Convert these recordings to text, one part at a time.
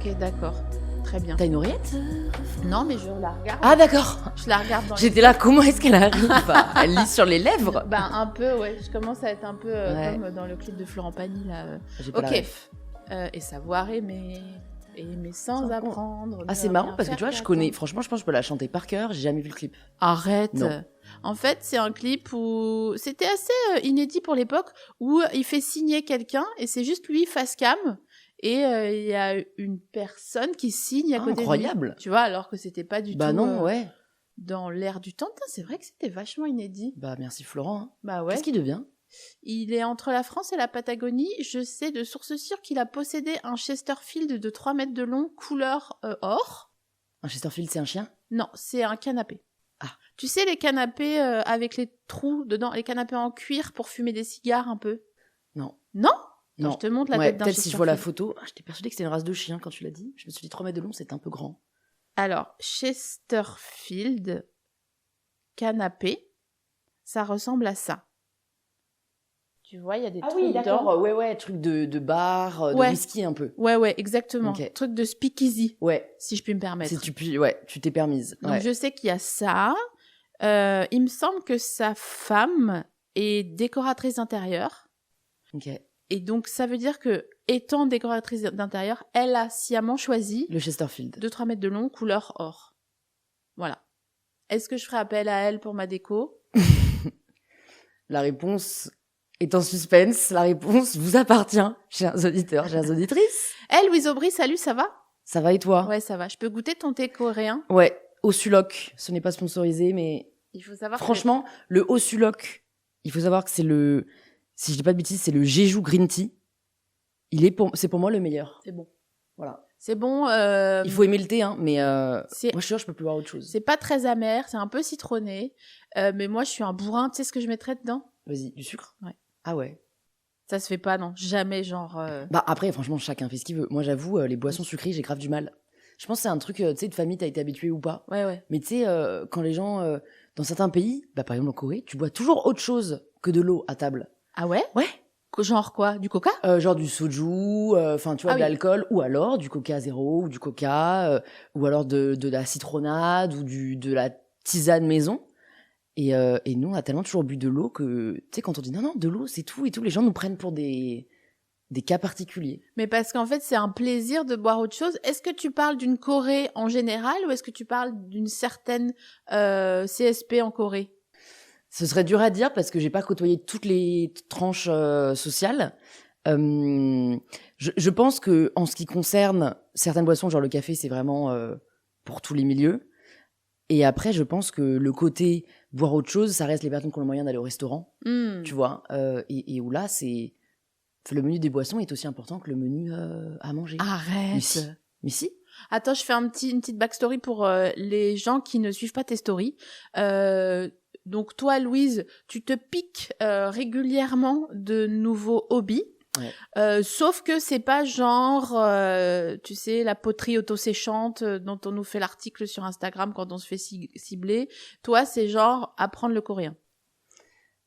Ok, d'accord. Très bien. T'as une oreillette ? Non, mais je la regarde. Ah d'accord. Je la regarde dans J'étais là, comment est-ce qu'elle arrive ? Elle lit sur les lèvres. Bah, un peu, ouais. Je commence à être un peu Ouais. comme dans le clip de Florent Pagny, là. J'ai pas la Ok. ref. Et savoir aimer sans Sans apprendre. Ah, c'est marrant parce que tu vois, je connais. Franchement, je pense que je peux la chanter par cœur. J'ai jamais vu le clip. Arrête. Non. En fait, c'est un clip où c'était assez inédit pour l'époque, où il fait signer quelqu'un et c'est juste lui face cam et il y a une personne qui signe à côté de lui. Incroyable. Tu vois, alors que c'était pas du Bah tout non, ouais. dans l'air du temps. Putain, c'est vrai que c'était vachement inédit. Bah merci Florent. Hein. Bah ouais. Qu'est-ce qu'il devient ? Il est entre la France et la Patagonie. Je sais de sources sûres qu'il a possédé un Chesterfield de 3 mètres de long, couleur or. Un Chesterfield, c'est un chien ? Non, c'est un canapé. Ah. Tu sais, les canapés avec les trous dedans, les canapés en cuir pour fumer des cigares un peu ? Non. Non ? Non. Attends, je te montre la Ouais, tête d'un peut-être si je vois la Chesterfield. photo. Ah, j'étais persuadée que c'était une race de chien quand tu l'as dit. Je me suis dit 3 mètres de long, c'est un peu grand. Alors, Chesterfield, canapé, ça ressemble à ça. Tu vois, il y a des trucs dedans. Ouais, truc de bar, de Ouais. whisky un peu. Ouais, exactement. Ok. Truc de speakeasy, Ouais. si je puis me permettre. Si tu t'es permise. Donc, Ouais. je sais qu'il y a ça. Il me semble que sa femme est décoratrice d'intérieur. Ok. Et donc, ça veut dire que, étant décoratrice d'intérieur, elle a sciemment choisi Le Chesterfield. 2-3 mètres de long, couleur or. Voilà. Est-ce que je ferai appel à elle pour ma déco ? La réponse est en suspense. La réponse vous appartient, chers auditeurs, chères auditrices. Elle, Louise Aubry, salut, ça va ? Ça va et toi ? Ouais, ça va. Je peux goûter ton thé coréen ? Ouais. Osuloc, ce n'est pas sponsorisé, mais Il faut savoir franchement, le Osuloc, il faut savoir que c'est le, si je dis pas de bêtises, c'est le Jeju Green Tea. C'est pour moi le meilleur. c'est bon. Voilà. C'est bon. Il faut aimer le thé, hein, mais moi c'est je suis sûre, je peux plus voir autre chose. c'est pas très amer, c'est un peu citronné. Mais moi, je suis un bourrin. Tu sais ce que je mettrais dedans ? Vas-y, du sucre ? Ouais. Ah ouais. Ça se fait pas, non. Jamais, genre... Bah après, franchement, chacun fait ce qu'il veut. Moi, j'avoue, les boissons sucrées, j'ai grave du mal. Je pense que c'est un truc, tu sais, de famille, t'as été habitué ou pas. Ouais. Mais tu sais, quand les gens, dans certains pays, bah par exemple en Corée, tu bois toujours autre chose que de l'eau à table. Ah ouais ? Ouais. Genre quoi ? Du coca ? Genre du soju, enfin tu vois, Ah de oui. l'alcool, ou alors du coca zéro, ou du coca, ou alors de la citronnade, ou de la tisane maison. Et nous, on a tellement toujours bu de l'eau que, tu sais, quand on dit non, de l'eau, c'est tout et tout, les gens nous prennent pour des cas particuliers. Mais parce qu'en fait, c'est un plaisir de boire autre chose. Est-ce que tu parles d'une Corée en général ou est-ce que tu parles d'une certaine CSP en Corée ? Ce serait dur à dire parce que j'ai pas côtoyé toutes les tranches sociales. Je pense que en ce qui concerne certaines boissons, genre le café, c'est vraiment pour tous les milieux. Et après, je pense que le côté boire autre chose, ça reste les personnes qui ont le moyen d'aller au restaurant, tu vois. Et où là, c'est le menu des boissons est aussi important que le menu à manger. Arrête. Mais si. Attends, je fais une petite backstory pour les gens qui ne suivent pas tes stories. Donc toi, Louise, tu te piques régulièrement de nouveaux hobbies. Ouais. Sauf que c'est pas genre, tu sais, la poterie auto-séchante dont on nous fait l'article sur Instagram quand on se fait cibler. Toi, c'est genre apprendre le coréen.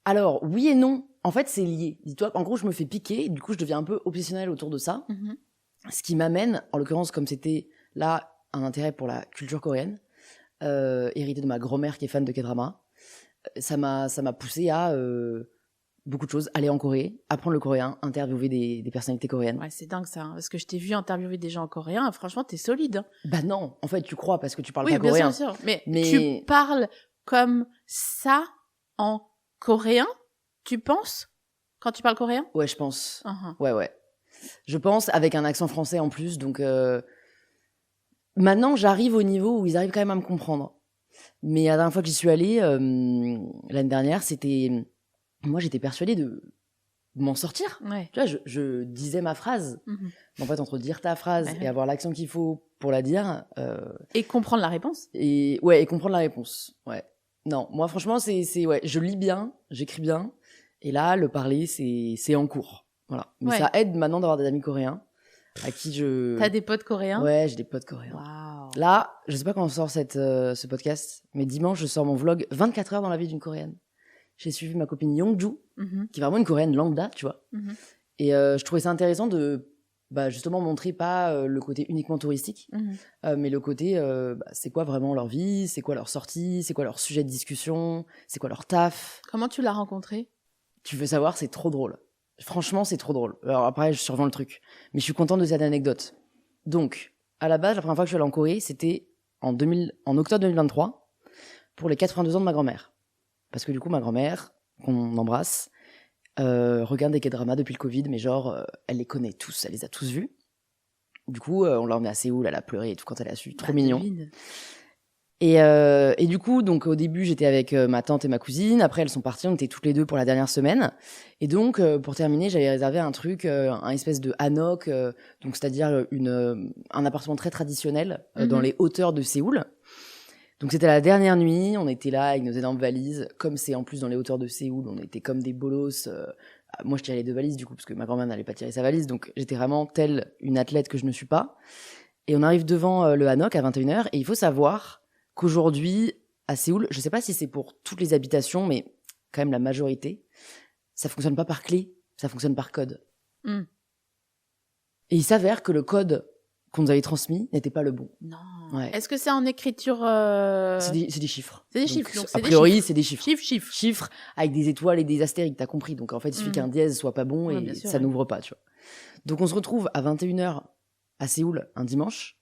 Alors, oui et non. En fait, c'est lié. Dis-toi, en gros, je me fais piquer, du coup, je deviens un peu obsessionnelle autour de ça. Mm-hmm. Ce qui m'amène, en l'occurrence, comme c'était là un intérêt pour la culture coréenne, hérité de ma grand-mère qui est fan de K-drama, ça m'a poussé à beaucoup de choses. Aller en Corée, apprendre le coréen, interviewer des personnalités coréennes. Ouais, c'est dingue ça, hein, parce que je t'ai vu interviewer des gens en coréen, franchement, t'es solide. Hein. Bah non, en fait, tu crois parce que tu parles oui, pas bien coréen. sûr, bien sûr. Mais tu parles comme ça en coréen, tu penses, quand tu parles coréen ? Ouais, je pense. Uh-huh. Ouais. Je pense, avec un accent français en plus, donc... Maintenant, j'arrive au niveau où ils arrivent quand même à me comprendre. Mais la dernière fois que j'y suis allée, l'année dernière, moi, j'étais persuadée de m'en sortir. Ouais. Tu vois, je disais ma phrase. Mm-hmm. En fait, entre dire ta phrase et avoir l'accent qu'il faut pour la dire... Et comprendre la réponse. Et comprendre la réponse. Ouais. Non, moi, franchement, ouais, je lis bien, j'écris bien. Et là, le parler, c'est en cours. Voilà. Mais ça aide maintenant d'avoir des amis coréens à qui je... T'as des potes coréens ? Ouais, j'ai des potes coréens. Wow. Là, je sais pas quand on sort ce podcast, mais dimanche, je sors mon vlog 24 heures dans la vie d'une coréenne. J'ai suivi ma copine Yongju, qui est vraiment une coréenne lambda, tu vois. Et je trouvais ça intéressant de justement montrer pas le côté uniquement touristique, mais le côté c'est quoi vraiment leur vie, c'est quoi leur sortie, c'est quoi leur sujet de discussion, c'est quoi leur taf. Comment tu l'as rencontré? Tu veux savoir, c'est trop drôle. Franchement, c'est trop drôle. Alors après, je survends le truc. Mais je suis contente de cette anecdote. Donc, à la base, la première fois que je suis allée en Corée, c'était en octobre 2023, pour les 82 ans de ma grand-mère. Parce que du coup, ma grand-mère, qu'on embrasse, regarde des K-dramas depuis le Covid, mais genre, elle les connaît tous, elle les a tous vus. Du coup, on l'a emmenée à Séoul, elle a pleuré et tout quand elle a su. Trop mignon. Et du coup, donc au début, j'étais avec ma tante et ma cousine. Après, elles sont parties, on était toutes les deux pour la dernière semaine. Et donc, pour terminer, j'avais réservé un truc, un espèce de hanok, donc c'est-à-dire un appartement très traditionnel dans les hauteurs de Séoul. Donc c'était la dernière nuit, on était là avec nos énormes valises. Comme c'est en plus dans les hauteurs de Séoul, on était comme des bolos. Moi, je tirais les 2 valises du coup, parce que ma grand-mère n'allait pas tirer sa valise. Donc j'étais vraiment telle une athlète que je ne suis pas. Et on arrive devant le hanok à 21h. Et il faut savoir qu'aujourd'hui, à Séoul, je sais pas si c'est pour toutes les habitations, mais quand même la majorité, ça fonctionne pas par clé, ça fonctionne par code. Et il s'avère que le code qu'on nous avait transmis n'était pas le bon. Non. Ouais. Est-ce que c'est en écriture C'est des chiffres. C'est des chiffres. Donc a priori, c'est des chiffres. Chiffres. Chiffres avec des étoiles et des astériques, t'as compris. Donc en fait, il suffit qu'un dièse soit pas bon et ça n'ouvre pas, tu vois. Donc on se retrouve à 21h à Séoul un dimanche,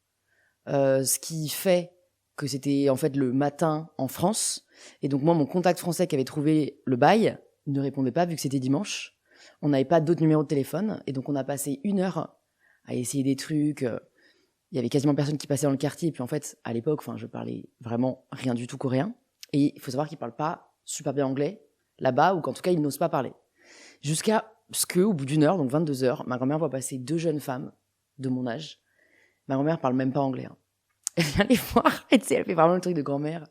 ce qui fait que c'était en fait le matin en France. Et donc moi, mon contact français qui avait trouvé le bail ne répondait pas vu que c'était dimanche. On n'avait pas d'autres numéros de téléphone. Et donc on a passé 1 heure à essayer des trucs. Il y avait quasiment personne qui passait dans le quartier. Et puis en fait, à l'époque, je parlais vraiment rien du tout coréen. Et il faut savoir qu'ils parlent pas super bien anglais là-bas, ou qu'en tout cas, ils n'osent pas parler. Jusqu'à ce qu'au bout d'1 heure, donc 22h, ma grand-mère voit passer 2 jeunes femmes de mon âge. Ma grand-mère parle même pas anglais. Elle vient les voir, et tu sais, elle fait vraiment le truc de grand-mère.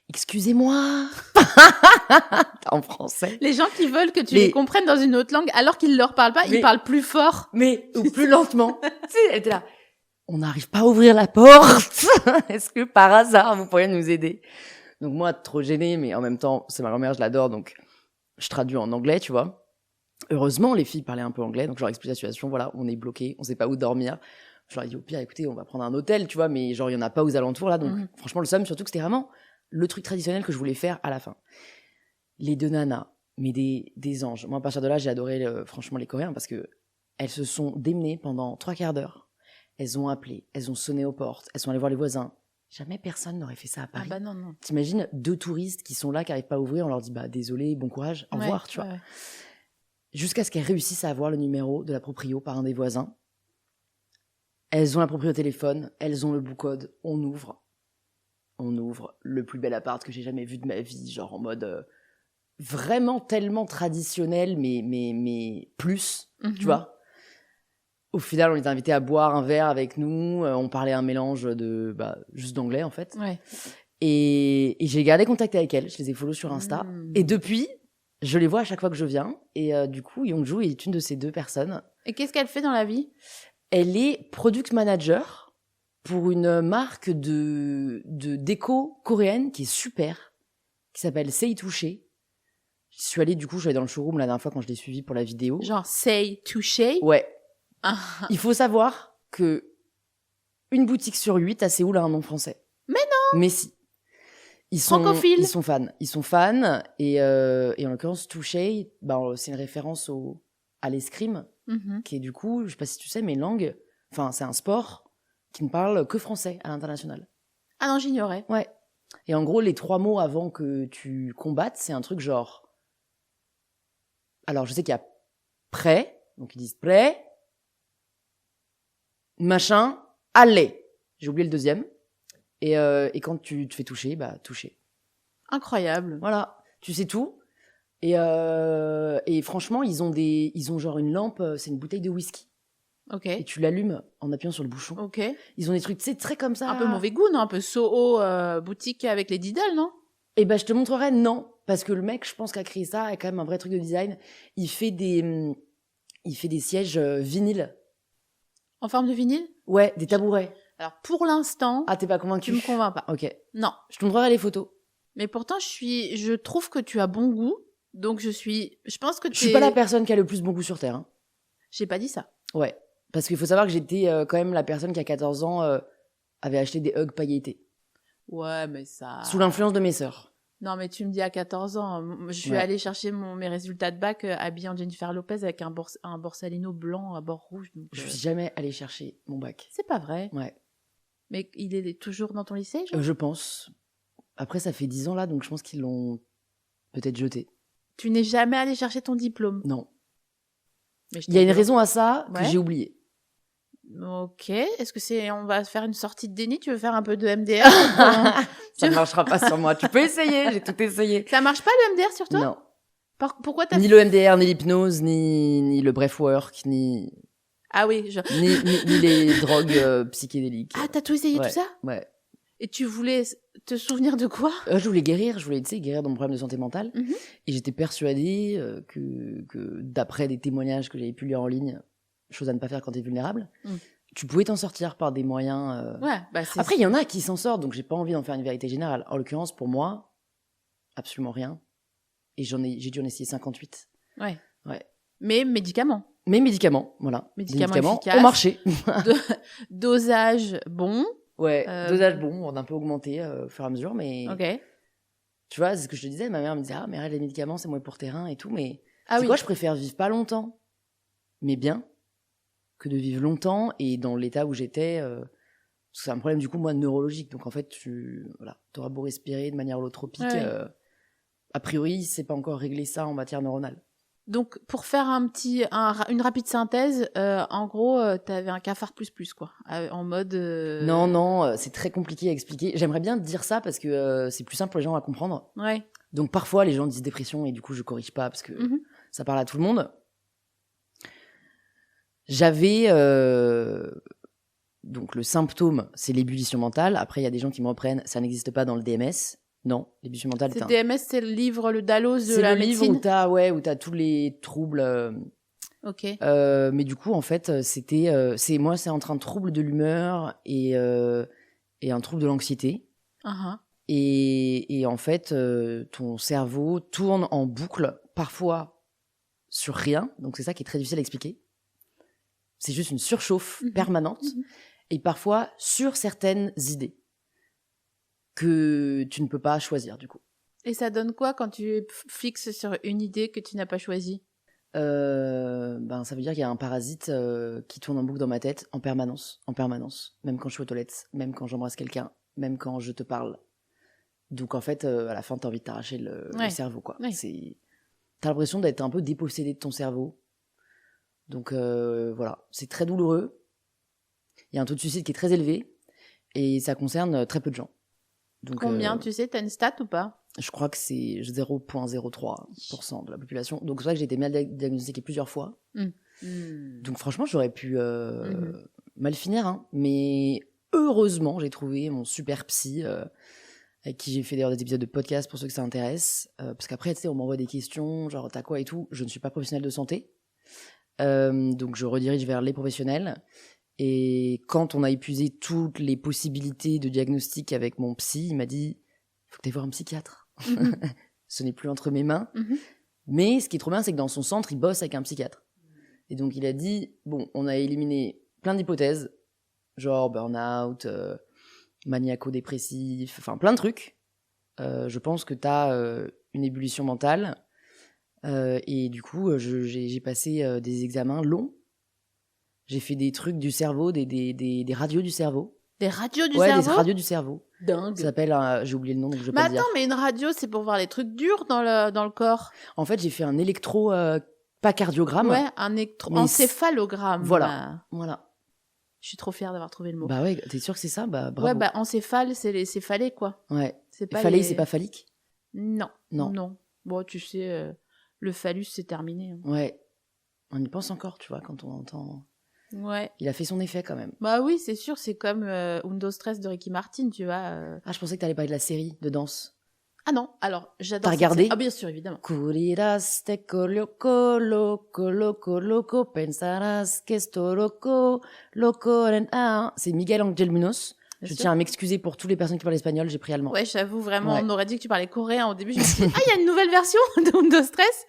Excusez-moi. En français. Les gens qui veulent que tu les comprennes dans une autre langue, alors qu'ils leur parlent pas, ils parlent plus fort. Ou plus lentement. Tu sais, elle était là. On n'arrive pas à ouvrir la porte. Est-ce que par hasard, vous pourriez nous aider? Donc moi, trop gênée, mais en même temps, c'est ma grand-mère, je l'adore, donc je traduis en anglais, tu vois. Heureusement, les filles parlaient un peu anglais, donc je leur explique la situation. Voilà, on est bloqué, on sait pas où dormir. Je leur ai dit, au pire, écoutez, on va prendre un hôtel, tu vois, mais genre, il y en a pas aux alentours, là. Donc, franchement, le somme, surtout que c'était vraiment le truc traditionnel que je voulais faire à la fin. Les 2 nanas, mais des anges. Moi, à partir de là, j'ai adoré, franchement, les Coréens, parce que elles se sont démenées pendant 3 quarts d'heure. Elles ont appelé, elles ont sonné aux portes, elles sont allées voir les voisins. Jamais personne n'aurait fait ça à Paris. Ah bah non. T'imagines 2 touristes qui sont là, qui n'arrivent pas à ouvrir, on leur dit, désolé, bon courage, au revoir, tu vois. Ouais. Jusqu'à ce qu'elles réussissent à avoir le numéro de la proprio par un des voisins. Elles ont la proprio au téléphone, elles ont le bout-code, on ouvre le plus bel appart que j'ai jamais vu de ma vie, genre en mode vraiment tellement traditionnel, mais plus, tu vois. Au final, on les a invités à boire un verre avec nous, on parlait un mélange de juste d'anglais en fait. Ouais. Et j'ai gardé contact avec elles, je les ai follow sur Insta. Et depuis, je les vois à chaque fois que je viens. Et du coup, Youngju est une de ces 2 personnes. Et qu'est-ce qu'elle fait dans la vie? Elle est product manager pour une marque de déco coréenne qui est super, qui s'appelle Say Touché. Je suis allée dans le showroom la dernière fois quand je l'ai suivie pour la vidéo. Genre Say Touché? Ouais. Il faut savoir que une boutique sur 8 à Séoul a un nom français. Mais non. Mais si. Ils sont fans. Ils sont fans. Et en l'occurrence, Touché, c'est une référence à l'escrime, qui est du coup, je sais pas si tu sais, mais c'est un sport qui ne parle que français à l'international. Ah non, j'ignorais. Ouais. Et en gros, les 3 mots avant que tu combattes, c'est un truc genre... Alors, je sais qu'il y a prêt, donc ils disent prêt, machin, allez. J'ai oublié le deuxième. Et quand tu te fais toucher, toucher. Incroyable. Voilà, tu sais tout. Et franchement, ils ont genre une lampe, c'est une bouteille de whisky. Ok. Et tu l'allumes en appuyant sur le bouchon. Ok. Ils ont des trucs, tu sais, très comme ça. Un peu mauvais goût, non? Un peu Soho, boutique avec les Diddle, non? Eh je te montrerai, non. Parce que le mec, je pense, qui a créé ça, a quand même un vrai truc de design. Il fait des sièges vinyle. En forme de vinyle? Ouais, des tabourets. Alors, pour l'instant... Ah, t'es pas convaincue? Tu me convaincs pas. Ok. Non. Je te montrerai les photos. Mais pourtant, je trouve que tu as bon goût. Donc, je pense que je suis pas la personne qui a le plus bon goût sur Terre. Hein. J'ai pas dit ça. Ouais. Parce qu'il faut savoir que j'étais quand même la personne qui, à 14 ans, avait acheté des Hugs pailletés. Ouais, mais ça... Sous l'influence de mes sœurs. Non, mais tu me dis à 14 ans. Je suis allée chercher mes résultats de bac habillée en Jennifer Lopez avec un borsalino blanc à bord rouge. Donc, je suis jamais allée chercher mon bac. C'est pas vrai. Ouais. Mais il est toujours dans ton lycée, je pense. Après, ça fait 10 ans là, donc je pense qu'ils l'ont peut-être jeté. Tu n'es jamais allée chercher ton diplôme? Non. Mais il y a une raison à ça que j'ai oubliée. Ok. Est-ce que on va faire une sortie de déni? Tu veux faire un peu de MDR? Ça ne marchera pas sur moi. Tu peux essayer, j'ai tout essayé. Ça marche pas le MDR sur toi? Non. Pourquoi t'as... Ni le MDR, ni l'hypnose, ni le breathwork, ni... Ah oui, ni les drogues psychédéliques. Ah, t'as tout essayé, tout ça? Ouais. Et tu voulais te souvenir de quoi? Je voulais guérir, guérir dans mon problème de santé mentale. Et j'étais persuadée que d'après des témoignages que j'avais pu lire en ligne, chose à ne pas faire quand t'es vulnérable, tu pouvais t'en sortir par des moyens... Après, il y en a qui s'en sortent, donc j'ai pas envie d'en faire une vérité générale. En l'occurrence, pour moi, absolument rien. Et j'ai dû en essayer 58. Ouais. Mais médicaments. Mais médicaments, voilà. Médicaments efficaces. Ont marché. Dosage bon. Ouais, dosage bon, on a un peu augmenté au fur et à mesure, mais... Ok. Tu vois, c'est ce que je te disais, ma mère me disait « Ah, mais arrête les médicaments, c'est moins pour terrain et tout », mais quoi, je préfère vivre pas longtemps, mais bien, que de vivre longtemps et dans l'état où j'étais... parce que c'est un problème, du coup, moi, neurologique. Donc, en fait, t'auras beau respirer de manière holotropique, a priori, c'est pas encore réglé ça en matière neuronale. Donc, pour faire une rapide synthèse, en gros, t'avais un cafard plus, quoi. En mode... Non, c'est très compliqué à expliquer. J'aimerais bien te dire ça parce que c'est plus simple pour les gens à comprendre. Ouais. Donc, parfois, les gens disent dépression et du coup, je corrige pas parce que ça parle à tout le monde. J'avais... Donc, le symptôme, c'est l'ébullition mentale. Après, il y a des gens qui me reprennent, ça n'existe pas dans le DMS. Non, l'ébullition mentale... C'est DMS, c'est le livre, le Dallos de la médecine. C'est le livre où t'as tous les troubles... Ok. Mais du coup, en fait, c'est entre un trouble de l'humeur et un trouble de l'anxiété. Et en fait, ton cerveau tourne en boucle, parfois sur rien. Donc, c'est ça qui est très difficile à expliquer. C'est juste une surchauffe permanente. Et parfois sur certaines idées que tu ne peux pas choisir, du coup. Et ça donne quoi quand tu fixes sur une idée que tu n'as pas choisie? Ça veut dire qu'il y a un parasite qui tourne en boucle dans ma tête en permanence. Même quand je suis aux toilettes, même quand j'embrasse quelqu'un, même quand je te parle. Donc, en fait, à la fin, t'as envie de t'arracher le cerveau, quoi. Ouais. T'as l'impression d'être un peu dépossédé de ton cerveau. Donc, voilà. C'est très douloureux. Il y a un taux de suicide qui est très élevé. Et ça concerne très peu de gens. Donc, combien, tu sais, t'as une stat ou pas? Je crois que c'est 0,03% de la population. Donc c'est vrai que j'ai été mal diagnostiquée plusieurs fois. Donc franchement, j'aurais pu mal finir. Hein. Mais heureusement, j'ai trouvé mon super psy, avec qui j'ai fait d'ailleurs des épisodes de podcast pour ceux que ça intéresse. Parce qu'après, tu sais, on m'envoie des questions, genre t'as quoi et tout. Je ne suis pas professionnelle de santé. Donc je redirige vers les professionnels. Et quand on a épuisé toutes les possibilités de diagnostic avec mon psy, il m'a dit « Faut que tu ailles voir un psychiatre. » Ce n'est plus entre mes mains. Mais ce qui est trop bien, c'est que dans son centre, il bosse avec un psychiatre. Et donc il a dit « Bon, on a éliminé plein d'hypothèses, genre burn-out, maniaco-dépressif, enfin plein de trucs. Je pense que tu as une ébullition mentale. Et du coup, j'ai passé des examens longs. J'ai fait des trucs du cerveau, des radios du cerveau. Des radios du cerveau? Ouais, des radios du cerveau. Dingue. Ça s'appelle, j'ai oublié le nom, donc je vais pas le dire. Mais attends, mais une radio, c'est pour voir les trucs durs dans le corps. En fait, j'ai fait un électro, pas cardiogramme. Ouais, un encéphalogramme. Voilà. Je suis trop fière d'avoir trouvé le mot. Bah ouais, t'es sûr que c'est ça? Bah bravo. Ouais, encéphale, c'est les céphalées, quoi. Ouais. C'est pas phallique? Non. Bon, tu sais, le phallus, c'est terminé. Hein. Ouais. On y pense encore, tu vois, quand on entend... Ouais. Il a fait son effet quand même. Bah oui, c'est sûr, c'est comme Undo Stress de Ricky Martin, tu vois. Ah, je pensais que t'allais parler de la série de danse. Ah non, alors j'adore. T'as regardé? Ah bien sûr, évidemment. Curiraste loco, loco, loco, loco, pensarás que esto loco, loco, c'est Miguel Ángel Munoz. Je tiens à m'excuser pour toutes les personnes qui parlent espagnol, j'ai pris allemand. Ouais, j'avoue, vraiment, on aurait dit que tu parlais coréen au début. Je me suis dit, il y a une nouvelle version de Undo Stress.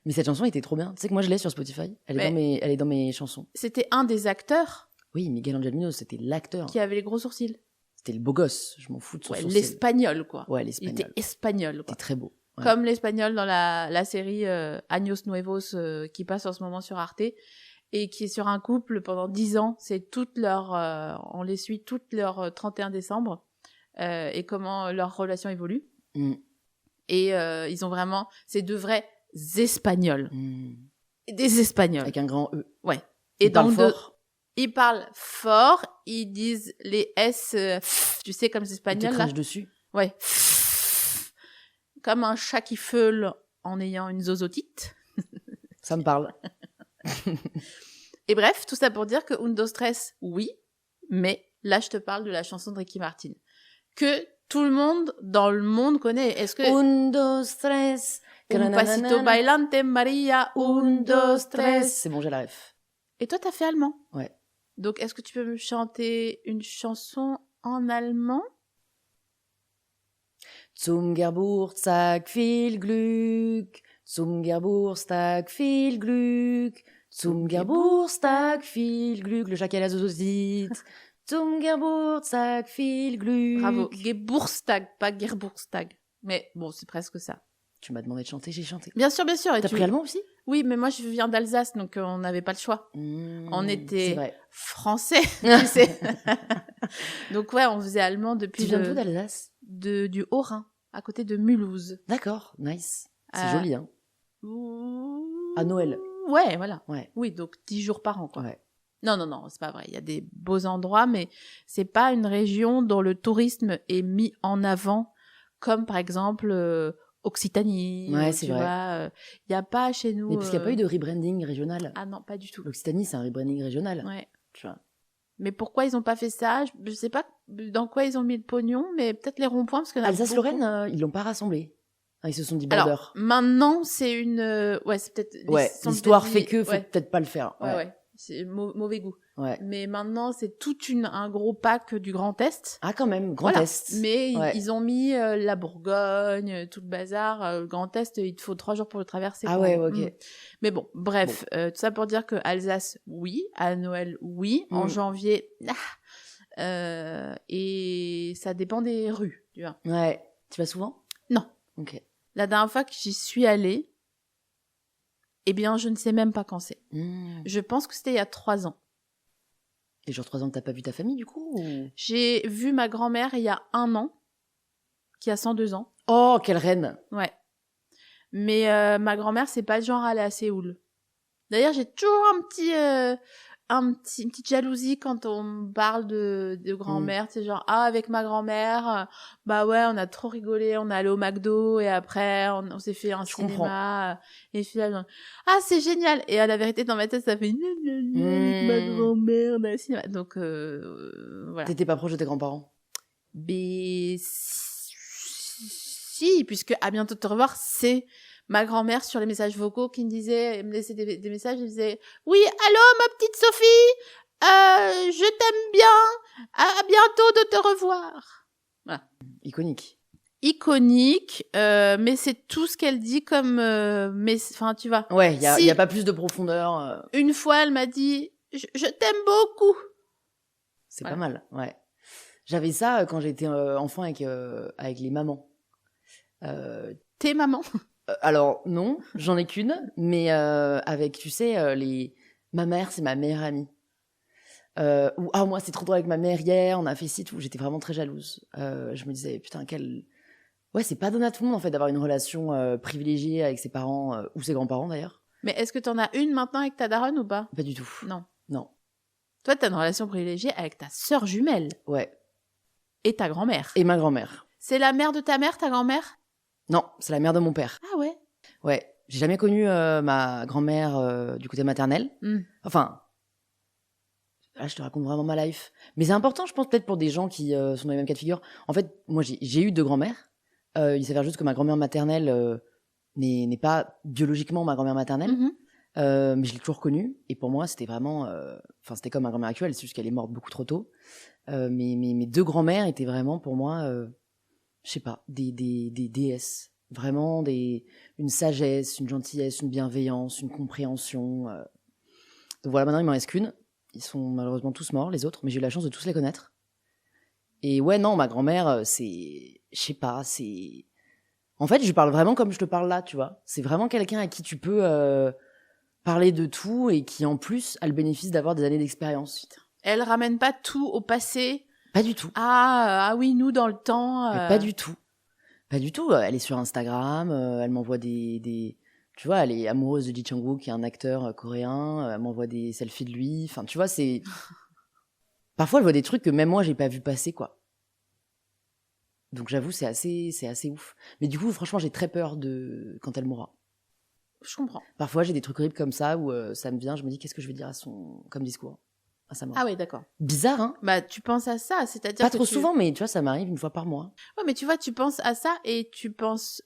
Mais cette chanson était trop bien. Tu sais que moi, je l'ai sur Spotify. Elle est dans mes chansons. C'était un des acteurs. Oui, Miguel Angel Munoz, c'était l'acteur. Qui avait les gros sourcils. C'était le beau gosse. Je m'en fous de son sourcil. L'espagnol, quoi. Ouais, l'espagnol. Il était espagnol, quoi. C'était très beau. Ouais. Comme l'espagnol dans la série Años Nuevos qui passe en ce moment sur Arte et qui est sur un couple pendant 10 ans. C'est on les suit toute leur 31 décembre et comment leur relation évolue. Et ils ont vraiment... C'est de vrais Espagnols. Des Espagnols. Avec un grand E. Ouais. Et fort. Ils parlent fort, ils disent les S, tu sais, comme les Espagnols. Ils te crachent dessus. Ouais. Comme un chat qui feule en ayant une zozotite. Ça me parle. Et bref, tout ça pour dire que Un, dos, tres, oui, mais là, je te parle de la chanson de Ricky Martin. Que tout le monde dans le monde connaît. Est-ce que... Un, dos, tres... Un pasito bailante, Maria, un, dos, tres... C'est bon, j'ai la ref. Et toi, t'as fait allemand. Ouais. Donc, est-ce que tu peux me chanter une chanson en allemand? Zum Geburtstag viel Glück, zum Geburtstag viel Glück, zum Geburtstag viel Glück, le chat qui a la zozosite. Zum Geburtstag viel Glück. Bravo, Geburtstag, pas Geburtstag. Mais bon, c'est presque ça. Tu m'as demandé de chanter, j'ai chanté. Bien sûr, bien sûr. T'as pris allemand aussi? Oui, mais moi, je viens d'Alsace, donc on n'avait pas le choix. On était français, tu sais. Donc ouais, on faisait allemand depuis... Tu viens d'où d'Alsace? Du Haut-Rhin, à côté de Mulhouse. D'accord, nice. C'est joli, hein. À Noël. Ouais, voilà. Ouais. Oui, donc 10 jours par an, quoi. Ouais. Non, c'est pas vrai. Il y a des beaux endroits, mais c'est pas une région dont le tourisme est mis en avant, comme par exemple... Occitanie, ouais, c'est vrai. Il n'y a pas chez nous... Mais parce qu'il n'y a pas eu de rebranding régional. Ah non, pas du tout. L'Occitanie, c'est un rebranding régional. Ouais. Tu vois. Mais pourquoi ils n'ont pas fait ça? Je sais pas dans quoi ils ont mis le pognon, mais peut-être les ronds-points, parce que... Alsace-Lorraine, ils l'ont pas rassemblé. Enfin, ils se sont dit border. Alors, maintenant, c'est une... Ouais, c'est peut-être... Ouais, l'histoire fait que faut peut-être pas le faire. Ouais. C'est mauvais goût. Ouais. Mais maintenant, c'est tout un gros pack du Grand Est. Ah, quand même, Grand Est. Mais ils ont mis la Bourgogne, tout le bazar. Le Grand Est, il te faut 3 jours pour le traverser. Ah ouais, ok. Mais bon, bref, tout ça pour dire que Alsace, oui. À Noël, oui. En janvier, et ça dépend des rues, tu vois. Ouais. Tu vas souvent? Non. Ok. La dernière fois que j'y suis allée, eh bien, je ne sais même pas quand c'est. Je pense que c'était il y a 3 ans. Et genre 3 ans que t'as pas vu ta famille, du coup ou... J'ai vu ma grand-mère il y a 1 an, qui a 102 ans. Oh, quelle reine! Ouais. Mais ma grand-mère, c'est pas le genre à aller à Séoul. D'ailleurs, j'ai toujours une petite jalousie quand on parle de grand-mère. C'est genre, avec ma grand-mère, bah ouais, on a trop rigolé, on est allé au McDo et après, on s'est fait un cinéma. Et finalement, c'est génial. Et à la vérité, dans ma tête, ça fait avec ma grand-mère dans le cinéma. Donc, voilà. T'étais pas proche de tes grands-parents? Mais si, puisque À bientôt de te revoir, c'est ma grand-mère sur les messages vocaux qui me laissait des messages, elle disait « Oui, allô, ma petite Sophie, je t'aime bien, à bientôt de te revoir. » Voilà. Iconique, mais c'est tout ce qu'elle dit comme... enfin, tu vois. Ouais, il y a pas plus de profondeur. Une fois, elle m'a dit « Je t'aime beaucoup. » C'est pas mal, ouais. J'avais ça quand j'étais enfant avec les mamans. Tes mamans? Alors, non, j'en ai qu'une, mais avec, tu sais, ma mère, c'est ma meilleure amie. Moi, c'est trop drôle avec ma mère hier, on a fait ci, tout. J'étais vraiment très jalouse. Je me disais, putain, Ouais, c'est pas donné à tout le monde, en fait, d'avoir une relation privilégiée avec ses parents, ou ses grands-parents, d'ailleurs. Mais est-ce que t'en as une maintenant avec ta daronne ou pas? Pas du tout. Non. Toi, t'as une relation privilégiée avec ta sœur jumelle. Ouais. Et ta grand-mère. Et ma grand-mère. C'est la mère de ta mère, ta grand-mère? Non, c'est la mère de mon père. Ah ouais? Ouais. J'ai jamais connu ma grand-mère du côté maternel. Enfin, là, je te raconte vraiment ma life. Mais c'est important, je pense, peut-être pour des gens qui sont dans les mêmes cas de figure. En fait, moi, j'ai eu 2 grand-mères. Il s'avère juste que ma grand-mère maternelle n'est pas biologiquement ma grand-mère maternelle. Mais je l'ai toujours connue. Et pour moi, c'était vraiment... c'était comme ma grand-mère actuelle, c'est juste qu'elle est morte beaucoup trop tôt. Mais mes 2 grand-mères étaient vraiment, pour moi... je sais pas, des déesses. Vraiment une sagesse, une gentillesse, une bienveillance, une compréhension. Donc voilà, maintenant il m'en reste qu'une. Ils sont malheureusement tous morts, les autres, mais j'ai eu la chance de tous les connaître. Et ouais, non, ma grand-mère, c'est... Je sais pas, c'est... En fait, je lui parle vraiment comme je te parle là, tu vois. C'est vraiment quelqu'un à qui tu peux parler de tout et qui, en plus, a le bénéfice d'avoir des années d'expérience. Elle ramène pas tout au passé. Pas du tout. Ah oui, nous, dans le temps... Pas du tout. Pas du tout. Elle est sur Instagram, elle m'envoie des... Tu vois, elle est amoureuse de Ji Chang-wook, qui est un acteur coréen. Elle m'envoie des selfies de lui. Enfin, tu vois, c'est... Parfois, elle voit des trucs que même moi, j'ai pas vu passer, quoi. Donc, j'avoue, c'est assez ouf. Mais du coup, franchement, j'ai très peur quand elle mourra. Je comprends. Parfois, j'ai des trucs horribles comme ça où ça me vient, je me dis, qu'est-ce que je vais dire comme discours à sa mort. Ah oui, d'accord. Bizarre, hein? Bah, tu penses à ça, c'est-à-dire pas trop souvent, mais tu vois, ça m'arrive une fois par mois. Ouais, mais tu vois, tu penses à ça et tu penses...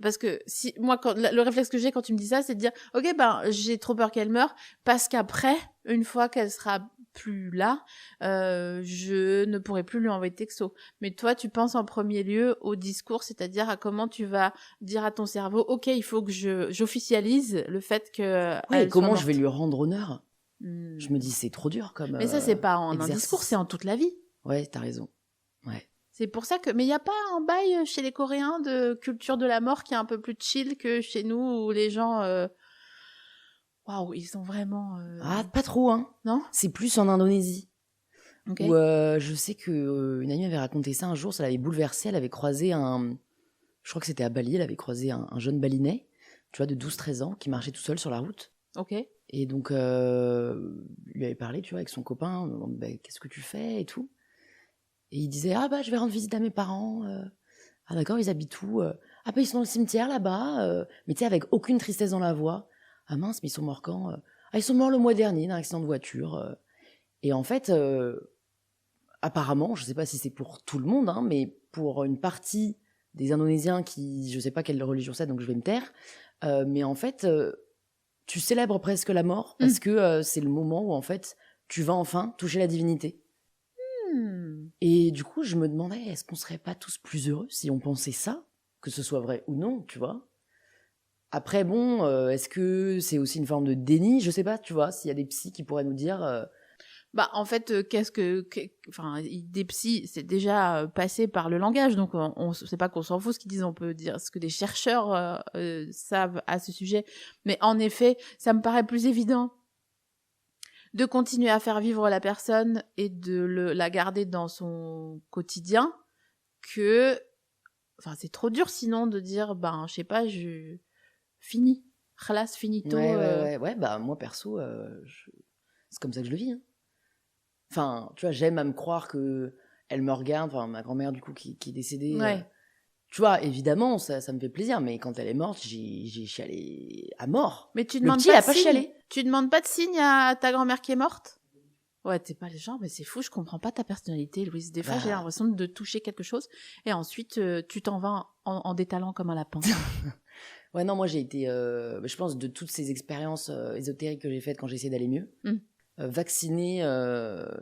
Parce que si moi, le réflexe que j'ai quand tu me dis ça, c'est de dire, ok, ben j'ai trop peur qu'elle meure, parce qu'après, une fois qu'elle sera plus là, je ne pourrai plus lui envoyer de texto. Mais toi, tu penses en premier lieu au discours, c'est-à-dire à comment tu vas dire à ton cerveau, ok, il faut que j'officialise le fait que... Ouais, et comment je vais lui rendre honneur? Je me dis, c'est trop dur comme Mais ça, c'est pas en exercice. un discours, c'est en toute la vie. Ouais, t'as raison. Ouais. C'est pour ça que... Mais il n'y a pas un bail chez les Coréens de culture de la mort qui est un peu plus chill que chez nous, où les gens... Waouh, ils sont vraiment... Ah, pas trop, hein. Non? C'est plus en Indonésie. Okay. Où je sais qu'une amie m'avait raconté ça un jour, ça l'avait bouleversée. Elle avait croisé je crois que c'était à Bali, elle avait croisé un jeune balinais, tu vois, de 12-13 ans, qui marchait tout seul sur la route. Ok. Et donc, lui avait parlé, tu vois, avec son copain, bah, qu'est-ce que tu fais et tout. Et il disait, ah bah je vais rendre visite à mes parents. Ah d'accord, ils habitent où? Ah bah ils sont dans le cimetière là-bas. Mais tu sais, avec aucune tristesse dans la voix. Ah mince, mais ils sont morts quand? Ah, ils sont morts le mois dernier d'un accident de voiture. Et en fait, apparemment, je sais pas si c'est pour tout le monde, hein, mais pour une partie des Indonésiens qui, je sais pas quelle religion c'est, donc je vais me taire. Mais en fait, tu célèbres presque la mort parce que c'est le moment où en fait, tu vas enfin toucher la divinité. Et du coup, je me demandais, est-ce qu'on serait pas tous plus heureux si on pensait ça, que ce soit vrai ou non, tu vois? Après, bon, est-ce que c'est aussi une forme de déni? Je sais pas, tu vois, s'il y a des psys qui pourraient nous dire... Bah, en fait, enfin, des psys, c'est déjà passé par le langage, donc c'est pas qu'on s'en fout ce qu'ils disent, on peut dire ce que des chercheurs savent à ce sujet. Mais en effet, ça me paraît plus évident de continuer à faire vivre la personne et de la garder dans son quotidien que... Enfin, c'est trop dur sinon de dire, ben, je sais pas, fini. Khalas, finito. Ouais, bah moi perso, c'est comme ça que je le vis. Hein. Enfin, tu vois, j'aime à me croire que elle me regarde, enfin ma grand-mère du coup qui est décédée. Ouais. Tu vois, évidemment, ça me fait plaisir, mais quand elle est morte, j'ai chialé à mort. Mais tu le demandes petit, pas il a de pas signe. chialé. Tu demandes pas de signe à ta grand-mère qui est morte? Ouais, t'es pas le genre, mais c'est fou, je comprends pas ta personnalité, Louise. Des fois, j'ai l'impression de toucher quelque chose, et ensuite, tu t'en vas en détalant comme un lapin. Ouais, non, moi, j'ai été, je pense, de toutes ces expériences ésotériques que j'ai faites quand j'ai essayé d'aller mieux, vaccinée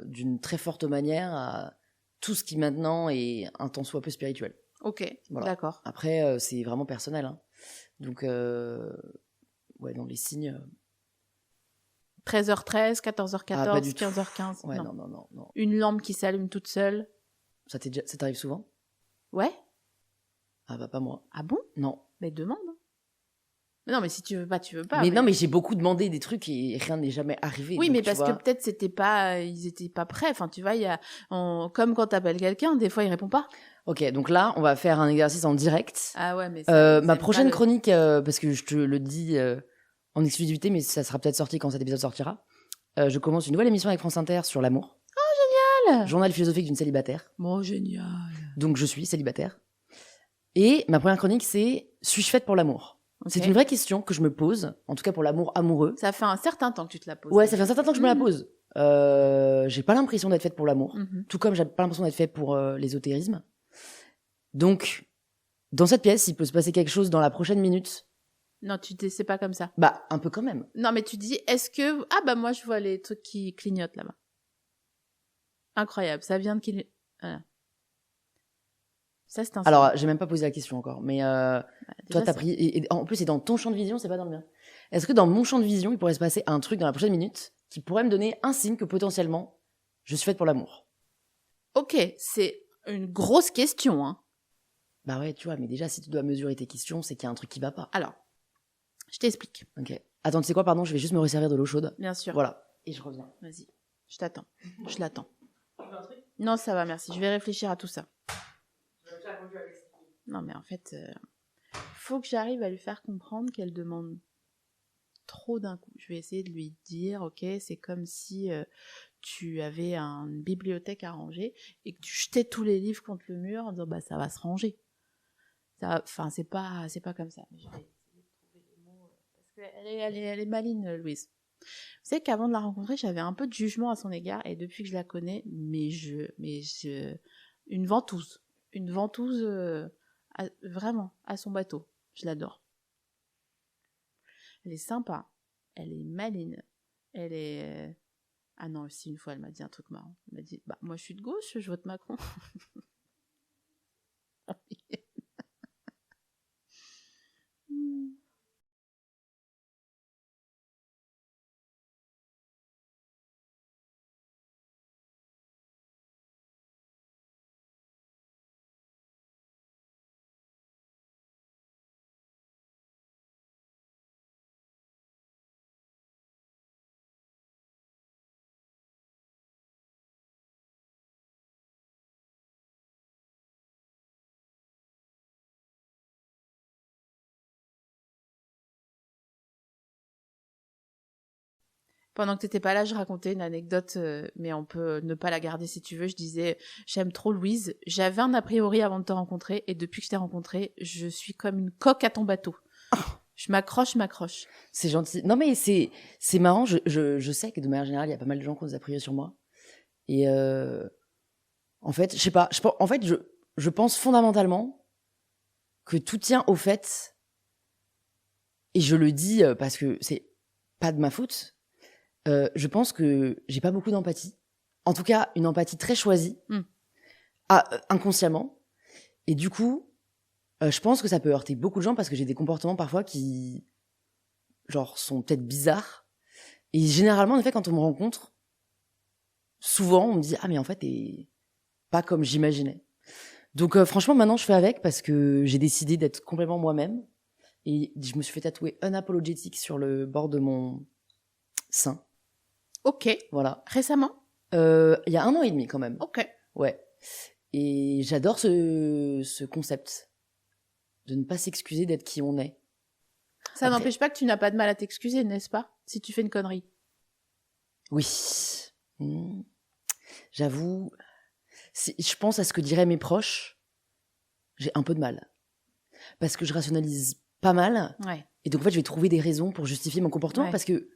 d'une très forte manière à tout ce qui maintenant est un tant soit peu spirituel. Ok, voilà. D'accord. Après, c'est vraiment personnel. Hein. Donc, ouais, dans les signes... 13h13, 14h14, 15h15. Ouais, non. Une lampe qui s'allume toute seule. Ça t'arrive souvent? Ouais. Ah bah pas moi. Ah bon? Non. Mais demande. Mais non, mais si tu veux pas, tu veux pas. Mais non, mais j'ai beaucoup demandé des trucs et rien n'est jamais arrivé. Oui, donc, mais parce que peut-être ils étaient pas prêts. Enfin, tu vois, comme quand t'appelles quelqu'un, des fois il répond pas. Ok, donc là, on va faire un exercice en direct. Ah ouais, mais ma prochaine chronique, parce que je te le dis en exclusivité, mais ça sera peut-être sorti quand cet épisode sortira. Je commence une nouvelle émission avec France Inter sur l'amour. Oh, génial! Journal philosophique d'une célibataire. Oh, génial. Donc je suis célibataire. Et ma première chronique, c'est « Suis-je faite pour l'amour ?» Okay. C'est une vraie question que je me pose, en tout cas pour l'amour amoureux. Ça fait un certain temps que tu te la poses. Ouais, ça fait un certain temps que je me la pose. J'ai pas l'impression d'être faite pour l'amour, tout comme j'ai pas l'impression d'être faite pour l'ésotérisme. Donc, dans cette pièce, il peut se passer quelque chose dans la prochaine minute. Non, c'est pas comme ça. Bah, un peu quand même. Non, mais tu dis, est-ce que... Ah bah moi, je vois les trucs qui clignotent là-bas. Incroyable, ça vient de clignoter. Voilà. Ça, c'est un Alors, j'ai même pas posé la question encore, mais toi, t'as ça... pris... Et en plus, c'est dans ton champ de vision, c'est pas dans le mien. Est-ce que dans mon champ de vision, il pourrait se passer un truc dans la prochaine minute qui pourrait me donner un signe que potentiellement, je suis faite pour l'amour? Ok, c'est une grosse question, hein. Bah ouais, tu vois, mais déjà, si tu dois mesurer tes questions, c'est qu'il y a un truc qui va pas. Alors, je t'explique. Ok. Attends, tu sais quoi, pardon, je vais juste me resservir de l'eau chaude. Bien sûr. Voilà. Et je reviens. Vas-y, je t'attends. Je l'attends. Non, ça va, merci. Je vais réfléchir à tout ça. Non, mais en fait, faut que j'arrive à lui faire comprendre qu'elle demande trop d'un coup. Je vais essayer de lui dire, ok, c'est comme si tu avais une bibliothèque à ranger et que tu jetais tous les livres contre le mur en disant, bah, ça va se ranger. Enfin, c'est pas comme ça. Mais je vais essayer de trouver les mots parce qu'elle est maline, Louise. Vous savez qu'avant de la rencontrer, j'avais un peu de jugement à son égard et depuis que je la connais, une ventouse vraiment à son bateau. Je l'adore. Elle est sympa, elle est maline, elle est... Ah non, aussi une fois, elle m'a dit un truc marrant. Elle m'a dit, bah moi je suis de gauche, je vote Macron. Pendant que t'étais pas là, je racontais une anecdote, mais on peut ne pas la garder si tu veux. Je disais, j'aime trop Louise. J'avais un a priori avant de te rencontrer, et depuis que je t'ai rencontrée, je suis comme une coque à ton bateau. Je m'accroche. C'est gentil. Non, mais c'est marrant. Je sais que de manière générale, il y a pas mal de gens qui ont des a priori sur moi. Et en fait, je sais pas. En fait, je pense fondamentalement que tout tient au fait, et je le dis parce que c'est pas de ma faute. Je pense que j'ai pas beaucoup d'empathie. En tout cas, une empathie très choisie, inconsciemment. Et du coup, je pense que ça peut heurter beaucoup de gens parce que j'ai des comportements parfois qui, genre, sont peut-être bizarres. Et généralement, en effet, quand on me rencontre, souvent, on me dit « Ah, mais en fait, t'es pas comme j'imaginais. » Donc, franchement, maintenant, je fais avec parce que j'ai décidé d'être complètement moi-même. Et je me suis fait tatouer unapologetic sur le bord de mon sein. Ok. Voilà. Récemment? Il y a 1 an et demi, quand même. Ok. Ouais. Et j'adore ce concept de ne pas s'excuser d'être qui on est. Ça n'empêche pas que tu n'as pas de mal à t'excuser, n'est-ce pas? Si tu fais une connerie. Oui. J'avoue, si je pense à ce que diraient mes proches, j'ai un peu de mal. Parce que je rationalise pas mal. Ouais. Et donc, en fait, je vais trouver des raisons pour justifier mon comportement. Parce que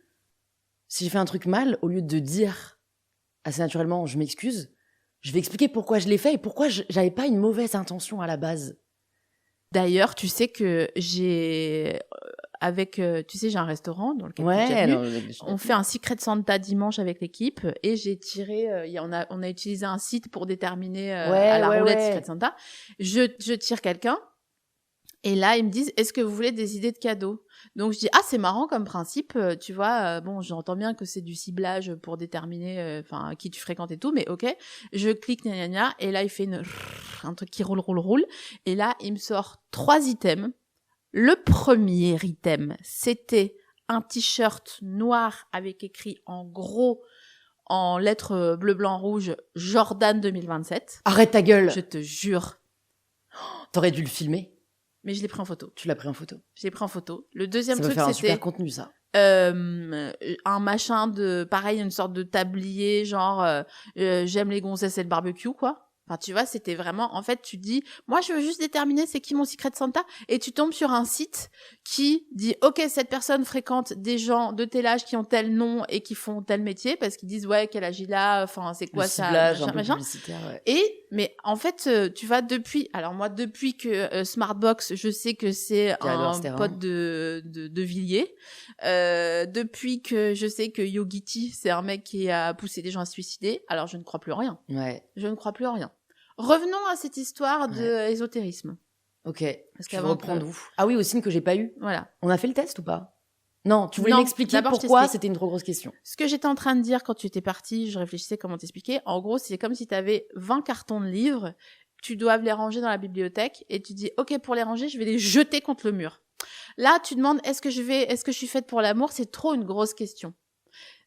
si j'ai fait un truc mal, au lieu de dire assez naturellement « je m'excuse », je vais expliquer pourquoi je l'ai fait et pourquoi j'avais pas une mauvaise intention à la base. D'ailleurs, tu sais que j'ai j'ai un restaurant dans lequel on fait un Secret Santa dimanche avec l'équipe et j'ai tiré, on a utilisé un site pour déterminer à la roulette Secret Santa. Je tire quelqu'un et là ils me disent est-ce que vous voulez des idées de cadeaux? Donc je dis c'est marrant comme principe, tu vois, bon j'entends bien que c'est du ciblage pour déterminer qui tu fréquentes et tout, mais ok, je clique gna gna gna et là il fait un truc qui roule et là il me sort 3 items. Le premier item, c'était un t-shirt noir avec écrit en gros, en lettres bleu, blanc, rouge, Jordan 2027. Arrête ta gueule! Je te jure. T'aurais dû le filmer. Mais je l'ai pris en photo. Tu l'as pris en photo? Je l'ai pris en photo. Le deuxième truc, c'était... Ça va faire un super contenu, ça. Un machin de... Pareil, une sorte de tablier, genre j'aime les gonzesses et le barbecue, quoi. Enfin, tu vois, c'était vraiment... En fait, tu dis, moi, je veux juste déterminer c'est qui mon Secret Santa. Et tu tombes sur un site qui dit, OK, cette personne fréquente des gens de tel âge qui ont tel nom et qui font tel métier, parce qu'ils disent, ouais, quel âge il a, enfin, c'est quoi ça, ciblage, un peu publicitaire, ouais. Mais en fait, tu vois, depuis que Smartbox, je sais que c'est un pote de Villiers. Depuis que je sais que Yogiti, c'est un mec qui a poussé des gens à se suicider. Alors, je ne crois plus en rien. Ouais. Je ne crois plus en rien. Revenons à cette histoire d'ésotérisme. Ok, parce que reprends d'où? Ah oui, au signe que j'ai pas eu. Voilà. On a fait le test ou pas? Non, tu voulais m'expliquer pourquoi c'était une trop grosse question. Ce que j'étais en train de dire quand tu étais partie, je réfléchissais comment t'expliquer. En gros, c'est comme si tu avais 20 cartons de livres, tu dois les ranger dans la bibliothèque et tu dis « Ok, pour les ranger, je vais les jeter contre le mur. » Là, tu demandes « Est-ce que je suis faite pour l'amour ?» C'est trop une grosse question.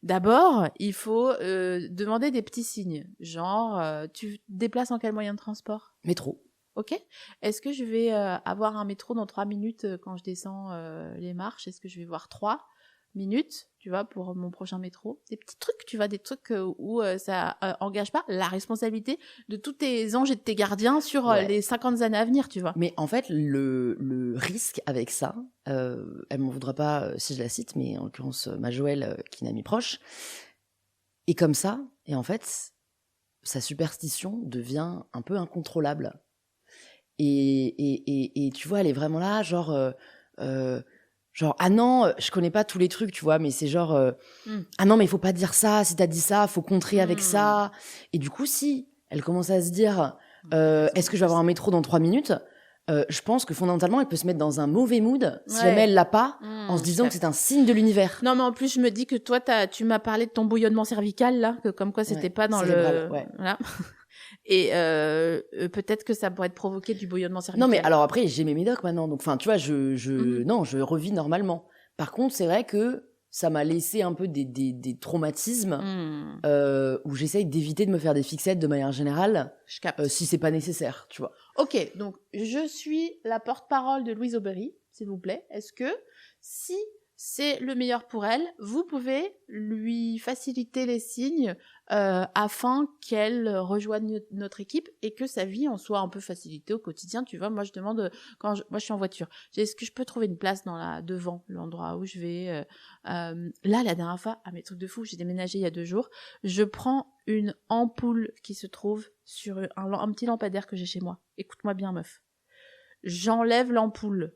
D'abord, il faut demander des petits signes. Genre, tu te déplaces en quel moyen de transport? Métro. Ok. Est-ce que je vais avoir un métro dans 3 minutes quand je descends les marches? Est-ce que je vais voir 3 minutes, tu vois, pour mon prochain métro? Des petits trucs, tu vois, des trucs où ça engage pas la responsabilité de tous tes anges et de tes gardiens sur les 50 années à venir, tu vois. Mais en fait, le risque avec ça, elle m'en voudra pas si je la cite, mais en l'occurrence, ma Joëlle, qui est une amie proche, est comme ça, et en fait, sa superstition devient un peu incontrôlable. Et tu vois, elle est vraiment là, genre, ah non, je connais pas tous les trucs, tu vois, mais c'est genre, ah non, mais il faut pas dire ça, si t'as dit ça, faut contrer avec ça. Et du coup, si elle commence à se dire, est-ce que je vais avoir un métro dans 3 minutes? Je pense que fondamentalement, elle peut se mettre dans un mauvais mood si jamais elle l'a pas, en se disant que c'est un signe de l'univers. Non, mais en plus, je me dis que toi, tu m'as parlé de ton bouillonnement cervical, là, que comme quoi c'était pas dans cérébral, le... Voilà. Et peut-être que ça pourrait être provoqué du bouillonnement cervical. Non, mais alors après, j'ai mes médocs maintenant. Donc, enfin, tu vois, non, je revis normalement. Par contre, c'est vrai que ça m'a laissé un peu des traumatismes où j'essaye d'éviter de me faire des fixettes de manière générale, si c'est pas nécessaire, tu vois. Ok, donc je suis la porte-parole de Louise Aubry, s'il vous plaît. Est-ce que si c'est le meilleur pour elle, vous pouvez lui faciliter les signes afin qu'elle rejoigne notre équipe et que sa vie en soit un peu facilitée au quotidien. Tu vois, moi je demande, moi je suis en voiture, est-ce que je peux trouver une place devant l'endroit où je vais là, la dernière fois, mes trucs de fou, j'ai déménagé il y a 2 jours, je prends une ampoule qui se trouve sur un petit lampadaire que j'ai chez moi. Écoute-moi bien, meuf. J'enlève l'ampoule.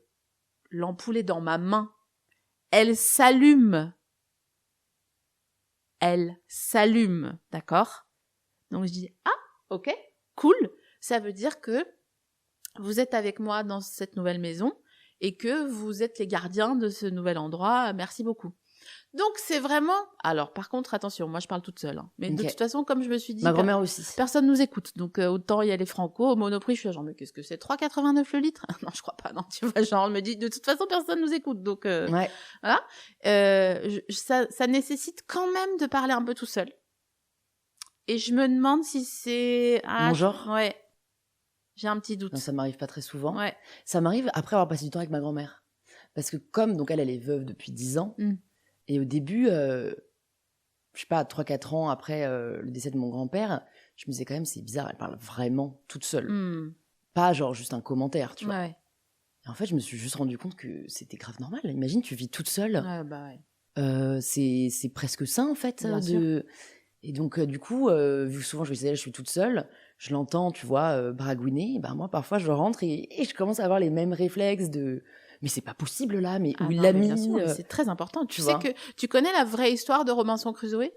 L'ampoule est dans ma main. Elle s'allume. Elle s'allume, d'accord? Donc je dis, ok, cool. Ça veut dire que vous êtes avec moi dans cette nouvelle maison et que vous êtes les gardiens de ce nouvel endroit. Merci beaucoup. Donc c'est vraiment... Alors par contre, attention, moi je parle toute seule. Hein. Mais de toute façon, comme je me suis dit... Ma grand-mère aussi. Personne nous écoute. Donc autant y aller franco. Au Monoprix, je suis genre, mais qu'est-ce que c'est? 3,89 le litre? Non, je crois pas. Non, tu vois, genre, on me dit, de toute façon, personne nous écoute. Donc voilà. Ça nécessite quand même de parler un peu tout seul. Et je me demande si c'est... Mon genre? Ouais. J'ai un petit doute. Non, ça m'arrive pas très souvent. Ouais. Ça m'arrive après avoir passé du temps avec ma grand-mère. Parce que comme, donc elle est veuve depuis 10 ans, et au début, je sais pas, 3-4 ans après le décès de mon grand-père, je me disais quand même, c'est bizarre, elle parle vraiment toute seule. Pas genre juste un commentaire, tu vois. Ouais. Et en fait, je me suis juste rendu compte que c'était grave normal. Imagine, tu vis toute seule. C'est presque sain, en fait. Bien sûr. Et donc, du coup, vu que souvent je suis toute seule, je l'entends, tu vois, baragouiner. Ben, moi, parfois, je rentre et je commence à avoir les mêmes réflexes de... Mais c'est pas possible là, mais où il l'a mis. Bien sûr, c'est très important. Tu sais que tu connais la vraie histoire de Robinson Crusoe?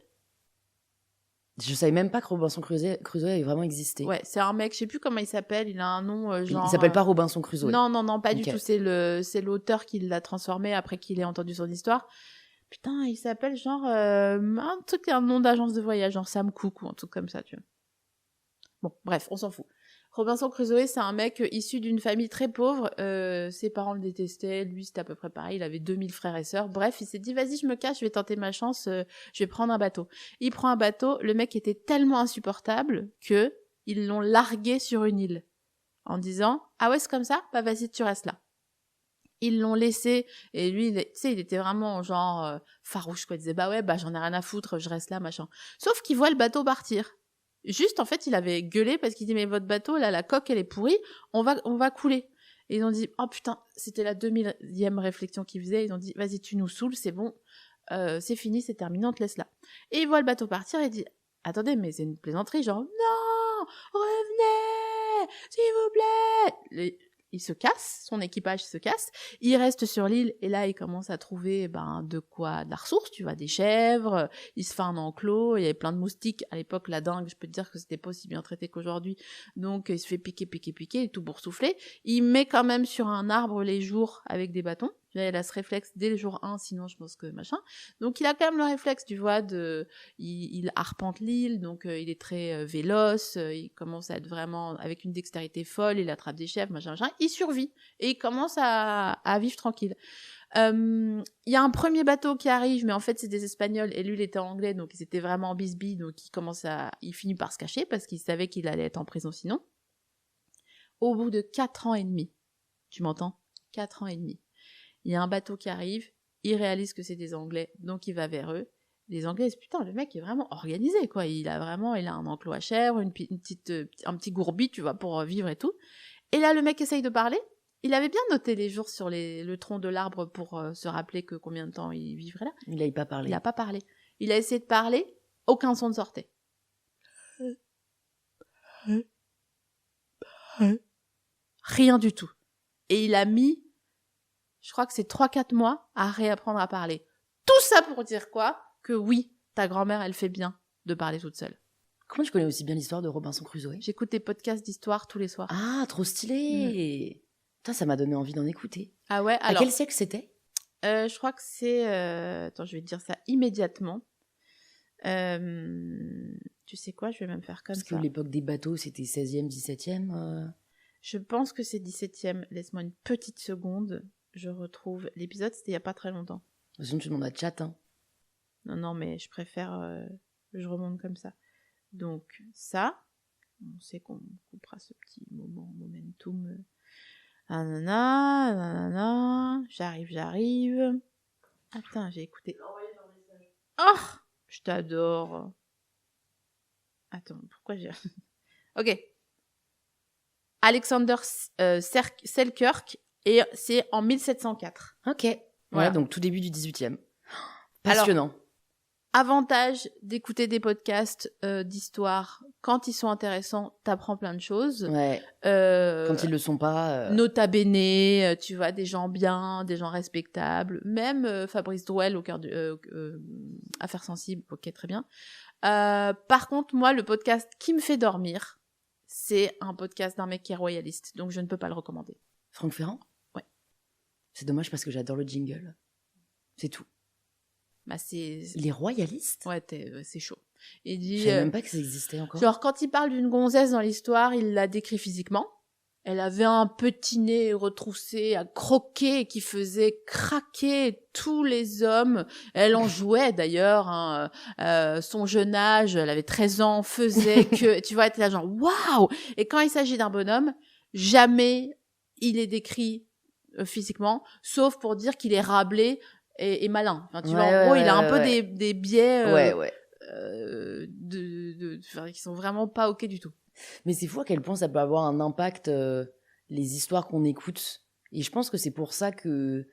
Je savais même pas que Robinson Crusoe avait vraiment existé. Ouais, c'est un mec, je sais plus comment il s'appelle, il a un nom genre... Il s'appelle pas Robinson Crusoe. Non, pas du tout. C'est l'auteur qui l'a transformé après qu'il ait entendu son histoire. Putain, il s'appelle genre un nom d'agence de voyage, genre Sam Cooke ou un truc comme ça, tu vois. Bon, bref, on s'en fout. Robinson Crusoe, c'est un mec issu d'une famille très pauvre. Ses parents le détestaient. Lui, c'était à peu près pareil. Il avait 2000 frères et sœurs. Bref, il s'est dit, vas-y, je me cache, je vais tenter ma chance. Je vais prendre un bateau. Il prend un bateau. Le mec était tellement insupportable que ils l'ont largué sur une île en disant, ah ouais, c'est comme ça? Bah vas-y, tu restes là. Ils l'ont laissé et lui, tu sais, il était vraiment genre farouche, quoi. Il disait, bah ouais, bah j'en ai rien à foutre, je reste là, machin. Sauf qu'il voit le bateau partir. Juste, en fait, il avait gueulé parce qu'il dit, mais votre bateau, là, la coque, elle est pourrie, on va couler. Et ils ont dit, oh putain, c'était la 2000e réflexion qu'ils faisaient. Ils ont dit, vas-y, tu nous saoules, c'est bon, c'est fini, c'est terminé, on te laisse là. Et il voit le bateau partir et il dit, attendez, mais c'est une plaisanterie, genre, non, revenez, s'il vous plaît. il se casse, son équipage se casse, il reste sur l'île et là il commence à trouver de la ressource, tu vois, des chèvres, il se fait un enclos, il y avait plein de moustiques, à l'époque la dengue, je peux te dire que c'était pas aussi bien traité qu'aujourd'hui, donc il se fait piquer, et tout boursouflé, il met quand même sur un arbre les jours avec des bâtons, il a ce réflexe dès le jour 1, sinon je pense que machin, donc il a quand même le réflexe, tu vois, il arpente l'île, donc il est très véloce, il commence à être vraiment avec une dextérité folle, il attrape des chèvres, machin, il survit et il commence à vivre tranquille. Il y a un premier bateau qui arrive, mais en fait c'est des Espagnols et lui il était anglais, donc ils étaient vraiment en bisbille, donc il finit par se cacher parce qu'il savait qu'il allait être en prison sinon. Au bout de 4 ans et demi, tu m'entends ? 4 ans et demi. Il y a un bateau qui arrive, il réalise que c'est des Anglais, donc il va vers eux. Les Anglais disent, putain, le mec est vraiment organisé, quoi. Il a un enclos à chèvres, un petit gourbi, tu vois, pour vivre et tout. Et là, le mec essaye de parler. Il avait bien noté les jours sur le tronc de l'arbre pour se rappeler que combien de temps il vivrait là. Il n'a pas parlé. Il n'a pas parlé. Il a essayé de parler, aucun son ne sortait. Rien du tout. Et il a mis, je crois que c'est 3-4 mois à réapprendre à parler. Tout ça pour dire quoi ? Que oui, ta grand-mère, elle fait bien de parler toute seule. Comment tu connais aussi bien l'histoire de Robinson Crusoe ? J'écoute des podcasts d'histoire tous les soirs. Ah, trop stylé. Putain, ça m'a donné envie d'en écouter. Ah ouais, alors... À quel siècle c'était ? Je crois que c'est... Attends, je vais te dire ça immédiatement. Tu sais quoi, je vais même faire comme ça. Parce que l'époque des bateaux, c'était 16e, 17e Je pense que c'est 17e. Laisse-moi une petite seconde. Je retrouve l'épisode, c'était il n'y a pas très longtemps. De toute façon, tu demandes à chat, hein. Non, mais je préfère... je remonte comme ça. Donc, ça, on sait qu'on coupera ce petit momentum. Nanana, j'arrive. Attends, j'ai écouté. Oh, je t'adore. Attends, pourquoi j'ai... Ok. Alexander Selkirk, et c'est en 1704. Ok. Voilà. Ouais, donc tout début du 18e. Passionnant. Alors, avantage d'écouter des podcasts d'histoire, quand ils sont intéressants, t'apprends plein de choses. Ouais. Quand ils le sont pas. Nota bene, tu vois, des gens bien, des gens respectables. Même Fabrice Drouel au cœur de Affaires sensibles, ok, très bien. Par contre, moi, le podcast qui me fait dormir, c'est un podcast d'un mec qui est royaliste, donc je ne peux pas le recommander. Franck Ferrand ? Ouais. C'est dommage parce que j'adore le jingle. C'est tout. Bah c'est... Les royalistes ? Ouais, c'est chaud. Il dit, je savais même pas que ça existait encore. Genre, quand il parle d'une gonzesse dans l'histoire, il la décrit physiquement. Elle avait un petit nez retroussé à croquer qui faisait craquer tous les hommes. Elle en jouait d'ailleurs. Hein. Son jeune âge, elle avait 13 ans, faisait que... tu vois, elle était là genre, waouh ! Et quand il s'agit d'un bonhomme, jamais il est décrit physiquement, sauf pour dire qu'il est Rabelais et malin. Enfin, tu vois, en gros, il a un peu des biais qui sont vraiment pas ok du tout. Mais c'est fou à quel point ça peut avoir un impact, les histoires qu'on écoute. Et je pense que c'est pour ça que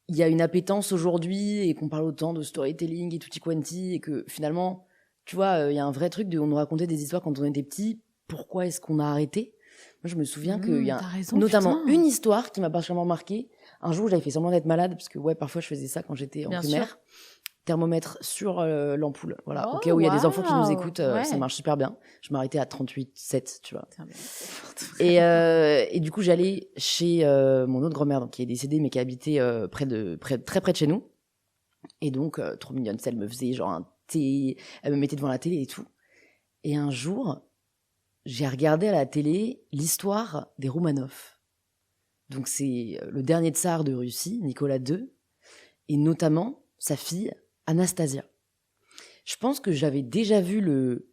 il y a une appétence aujourd'hui et qu'on parle autant de storytelling et tutti quanti et que finalement, tu vois, il y a un vrai truc de on nous racontait des histoires quand on était petit. Pourquoi est-ce qu'on a arrêté ? Moi, je me souviens qu'il y a notamment une histoire qui m'a particulièrement marquée. Un jour, j'avais fait semblant d'être malade parce que parfois je faisais ça quand j'étais en primaire. Sûr. Thermomètre sur l'ampoule. Voilà. Au cas où il y a des enfants qui nous écoutent, ça marche super bien. Je m'arrêtais à 38,7, tu vois. Et du coup, j'allais chez mon autre grand-mère, donc, qui est décédée, mais qui habitait très près de chez nous. Et donc, trop mignonne, elle me faisait genre un thé, elle me mettait devant la télé et tout. Et un jour, j'ai regardé à la télé l'histoire des Romanov. Donc, c'est le dernier tsar de Russie, Nicolas II, et notamment sa fille, Anastasia. Je pense que j'avais déjà vu le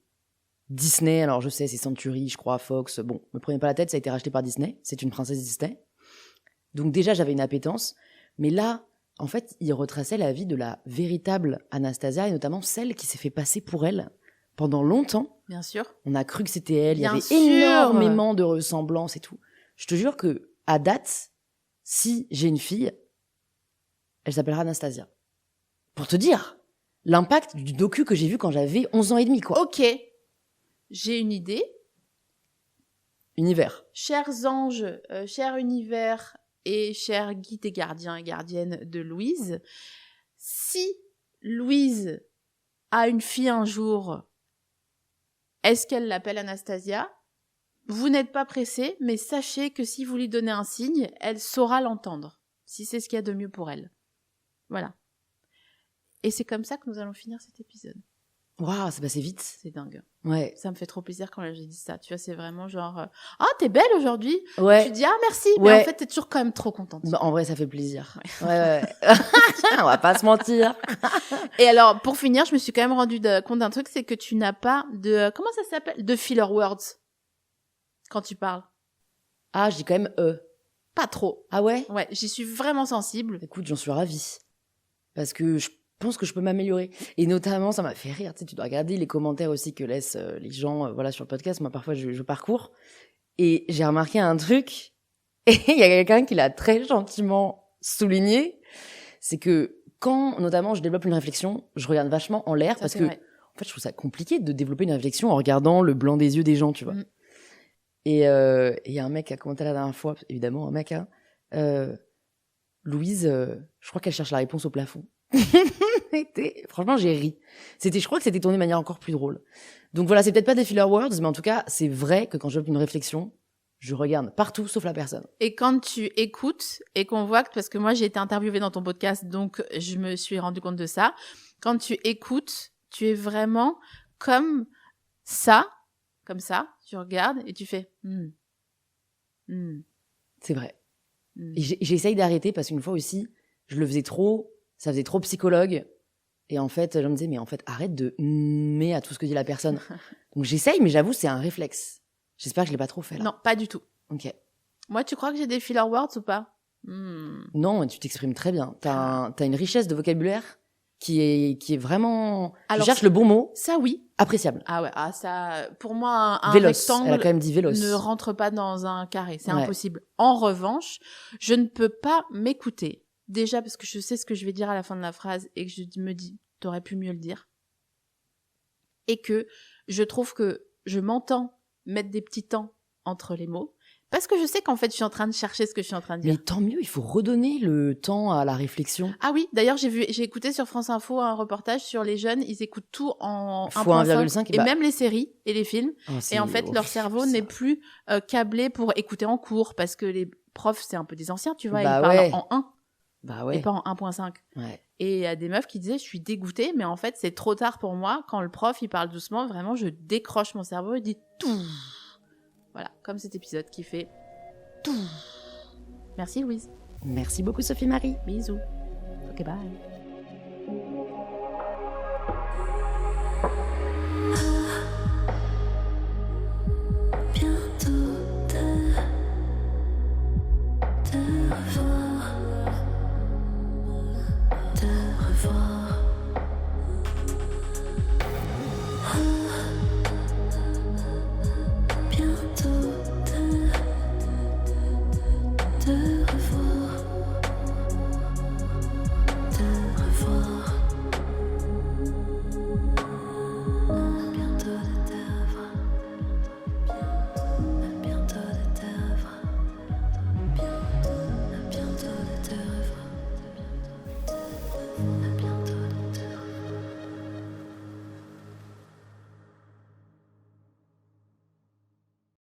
Disney, alors je sais, c'est Century, je crois, Fox, bon, me prenez pas la tête, ça a été racheté par Disney, c'est une princesse Disney. Donc déjà, j'avais une appétence, mais là, en fait, il retraçait la vie de la véritable Anastasia, et notamment celle qui s'est fait passer pour elle pendant longtemps. Bien sûr. On a cru que c'était elle, il y avait énormément de ressemblances et tout. Je te jure que, à date, si j'ai une fille, elle s'appellera Anastasia. Pour te dire l'impact du docu que j'ai vu quand j'avais 11 ans et demi, quoi. Ok, j'ai une idée. univers. Chers anges, cher univers et chers guides et gardiens et gardiennes de Louise, si Louise a une fille un jour, est-ce qu'elle l'appelle Anastasia ? Vous n'êtes pas pressé, mais sachez que si vous lui donnez un signe, elle saura l'entendre, si c'est ce qu'il y a de mieux pour elle. Voilà. Et c'est comme ça que nous allons finir cet épisode. Waouh, c'est passé vite. C'est dingue. Ouais. Ça me fait trop plaisir quand j'ai dit ça. Tu vois, c'est vraiment genre « Ah, t'es belle aujourd'hui !» Ouais. Tu dis « Ah, merci !» Mais en fait, t'es toujours quand même trop contente. Bah, en vrai, ça fait plaisir. Ouais. On va pas se mentir. Et alors, pour finir, je me suis quand même rendu compte d'un truc, c'est que tu n'as pas de... comment ça s'appelle ? De filler words quand tu parles. Ah, je dis quand même Pas trop. Ah ouais ? Ouais, j'y suis vraiment sensible. Écoute, j'en suis ravie. Parce que je pense que je peux m'améliorer. Et notamment, ça m'a fait rire. Tu sais, tu dois regarder les commentaires aussi que laissent les gens voilà, sur le podcast. Moi, parfois, je parcours. Et j'ai remarqué un truc. Et il y a quelqu'un qui l'a très gentiment souligné. C'est que quand, notamment, je développe une réflexion, je regarde vachement en l'air. Ça, parce c'est que, vrai. en fait, je trouve ça compliqué de développer une réflexion en regardant le blanc des yeux des gens, tu vois. Et il y a un mec qui a commenté la dernière fois, évidemment, un mec, hein. Louise, je crois qu'elle cherche la réponse au plafond. Franchement, j'ai ri. Je crois que c'était tourné de manière encore plus drôle. Donc voilà, c'est peut-être pas des filler words, mais en tout cas, c'est vrai que quand je développe une réflexion, je regarde partout sauf la personne. Et quand tu écoutes et qu'on voit que, parce que moi j'ai été interviewée dans ton podcast, donc je me suis rendu compte de ça, quand tu écoutes, tu es vraiment comme ça, tu regardes et tu fais C'est vrai. Et j'essaye d'arrêter parce qu'une fois aussi, je le faisais trop, ça faisait trop psychologue. Et en fait, je me disais, mais en fait, arrête de mais à tout ce que dit la personne. Donc j'essaye, mais j'avoue, c'est un réflexe. J'espère que je l'ai pas trop fait là. Non, pas du tout. Ok. Moi, tu crois que j'ai des filler words ou pas ? Non, tu t'exprimes très bien. T'as une richesse de vocabulaire qui est vraiment... Alors, tu cherches le bon mot. Ça, oui. Appréciable. Ah ouais, ça... Pour moi, un vélos. rectangle Elle a quand même dit vélos. ne rentre pas dans un carré. C'est Ouais. impossible. En revanche, je ne peux pas m'écouter. Déjà parce que je sais ce que je vais dire à la fin de la phrase et que je me dis, t'aurais pu mieux le dire. Et que je trouve que je m'entends mettre des petits temps entre les mots. Parce que je sais qu'en fait, je suis en train de chercher ce que je suis en train de dire. Mais tant mieux, il faut redonner le temps à la réflexion. Ah oui, d'ailleurs, j'ai écouté sur France Info un reportage sur les jeunes, ils écoutent tout en fois 1.5 et même les séries et les films. Et en fait, leur horrible, cerveau ça. n'est plus câblé pour écouter en cours parce que les profs, c'est un peu des anciens, tu vois, Bah ils parlent ouais. en 1 Bah ouais. et pas en 1.5. Ouais. Et il y a des meufs qui disaient, je suis dégoûtée, mais en fait, c'est trop tard pour moi. Quand le prof, il parle doucement, vraiment, je décroche mon cerveau et dis tout. Voilà, comme cet épisode qui fait tout. Merci Louise. Merci beaucoup Sophie Marie. Bisous. Ok, bye.